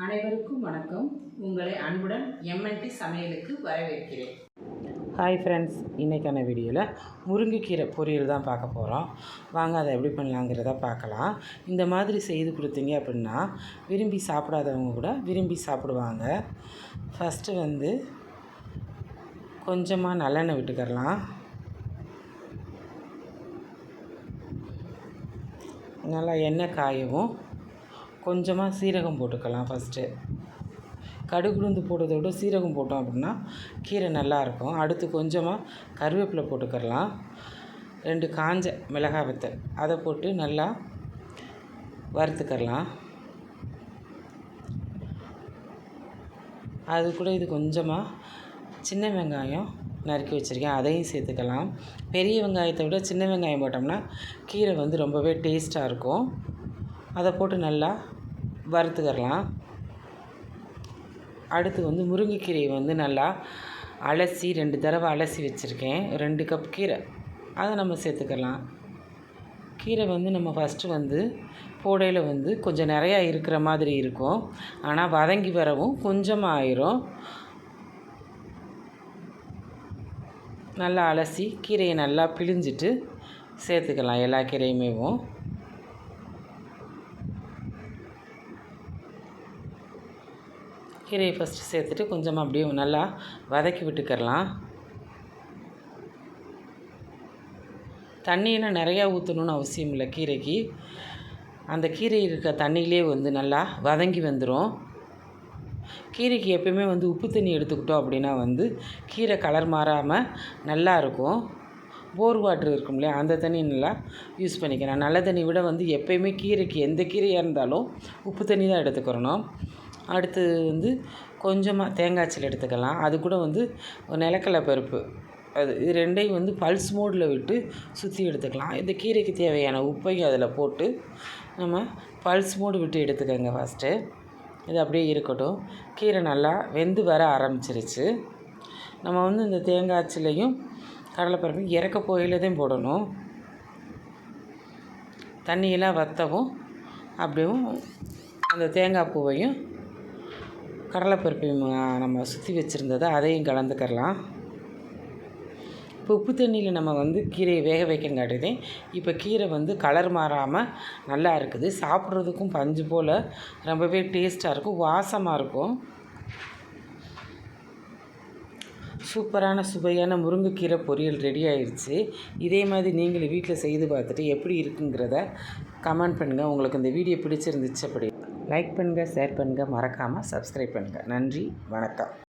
அனைவருக்கும் வணக்கம். உங்களை அன்புடன் எம்என்டி சமையலுக்கு வரவேற்கிறேன். ஹாய் ஃப்ரெண்ட்ஸ், இன்றைக்கான வீடியோவில் முருங்கைக்கீரை பொரியல் தான் பார்க்க போகிறோம். வாங்க அதை எப்படி பண்ணலாங்கிறத பார்க்கலாம். இந்த மாதிரி செய்து கொடுத்தீங்க அப்படின்னா விரும்பி சாப்பிடாதவங்க கூட விரும்பி சாப்பிடுவாங்க. ஃபஸ்ட்டு கொஞ்சமாக நல்லெண்ணெய் விட்டுக்கிறலாம். நல்லா எண்ணெய் காயவும் கொஞ்சமாக சீரகம் போட்டுக்கலாம். ஃபஸ்ட்டு கடுகு உளுந்து போடுறத விட சீரகம் போட்டோம் அப்படின்னா கீரை நல்லாயிருக்கும். அடுத்து கொஞ்சமாக கருவேப்பிலை போட்டுக்கிறலாம். 2 காஞ்ச மிளகாய் வத்தல் அதை போட்டு நல்லா வறுத்துக்கிறலாம். அது கூட இது கொஞ்சமாக சின்ன வெங்காயம் நறுக்கி வச்சுருக்கேன், அதையும் சேர்த்துக்கலாம். பெரிய வெங்காயத்தை விட சின்ன வெங்காயம் போட்டோம்னா கீரை ரொம்பவே டேஸ்ட்டாக இருக்கும். அதை போட்டு நல்லா வறுத்துக்கிறலாம். அடுத்து முருங்கைக்கீரையை நல்லா அலசி 2 தடவை அலசி வச்சுருக்கேன். 2 கப் கீரை அதை நம்ம சேர்த்துக்கலாம். கீரை நம்ம ஃபஸ்ட்டு போடையில் கொஞ்சம் நிறையா இருக்கிற மாதிரி இருக்கும். ஆனால் வதங்கி வரவும் கொஞ்சமாக ஆயிரும். நல்லா அலசி கீரையை நல்லா பிழிஞ்சிட்டு சேர்த்துக்கலாம். எல்லா கீரையுமேவும் கீரையை ஃபஸ்ட்டு சேர்த்துட்டு கொஞ்சமாக அப்படியே நல்லா வதக்கி விட்டுக்கிறலாம். தண்ணியெல்லாம் நிறையா ஊற்றணுன்னு அவசியம் இல்லை. கீரைக்கு அந்த கீரை இருக்க தண்ணியிலே நல்லா வதங்கி வந்துடும். கீரைக்கு எப்பயுமே உப்பு தண்ணி எடுத்துக்கிட்டோம் அப்படின்னா கீரை கலர் மாறாமல் நல்லா இருக்கும். போர் வாட்ரு இருக்கும் இல்லையா, அந்த தண்ணி நல்லா யூஸ் பண்ணிக்கிறேன். நல்ல தண்ணி விட எப்பயுமே கீரைக்கு எந்த கீரையாக இருந்தாலும் உப்பு தண்ணி தான் எடுத்துக்கிறணும். அடுத்து கொஞ்சமாக தேங்காய்ச்சல் எடுத்துக்கலாம். அது கூட நிலக்கடலை பருப்பு, இது 2ஐயும் பல்ஸ் மோடில் விட்டு சுற்றி எடுத்துக்கலாம். இந்த கீரைக்கு தேவையான உப்பையும் அதில் போட்டு நம்ம பல்ஸ் மோடு விட்டு எடுத்துக்கோங்க. ஃபஸ்ட்டு இது அப்படியே இருக்கட்டும். கீரை நல்லா வெந்து வர ஆரம்பிச்சிருச்சு. நம்ம இந்த தேங்காய்ச்சலையும் கடலைப்பருப்பையும் இறக்க போயில தான் போடணும். தண்ணியெல்லாம் வற்றவும் அப்படியும் அந்த தேங்காய் பூவையும் கடலைப்பருப்பையும் நம்ம சுற்றி வச்சுருந்ததை அதையும் கலந்துக்கிறலாம். இப்போ உப்பு தண்ணியில் நம்ம கீரையை வேக வைக்கங்காட்டுதேன். இப்போ கீரை கலர் மாறாமல் நல்லா இருக்குது. சாப்பிட்றதுக்கும் பஞ்சு போல் ரொம்பவே டேஸ்ட்டாக இருக்கும், வாசமாக இருக்கும். சூப்பரான சுவையான முருங்கைக்கீரை பொரியல் ரெடி ஆயிடுச்சு. இதே மாதிரி நீங்களும் வீட்டில் செய்து பார்த்துட்டு எப்படி இருக்குங்கிறத கமெண்ட் பண்ணுங்கள். உங்களுக்கு இந்த வீடியோ பிடிச்சிருந்துச்சு அப்படி லைக் பண்ணுங்கள், ஷேர் பண்ணுங்கள், மறக்காமல் சப்ஸ்கிரைப் பண்ணுங்கள். நன்றி, வணக்கம்.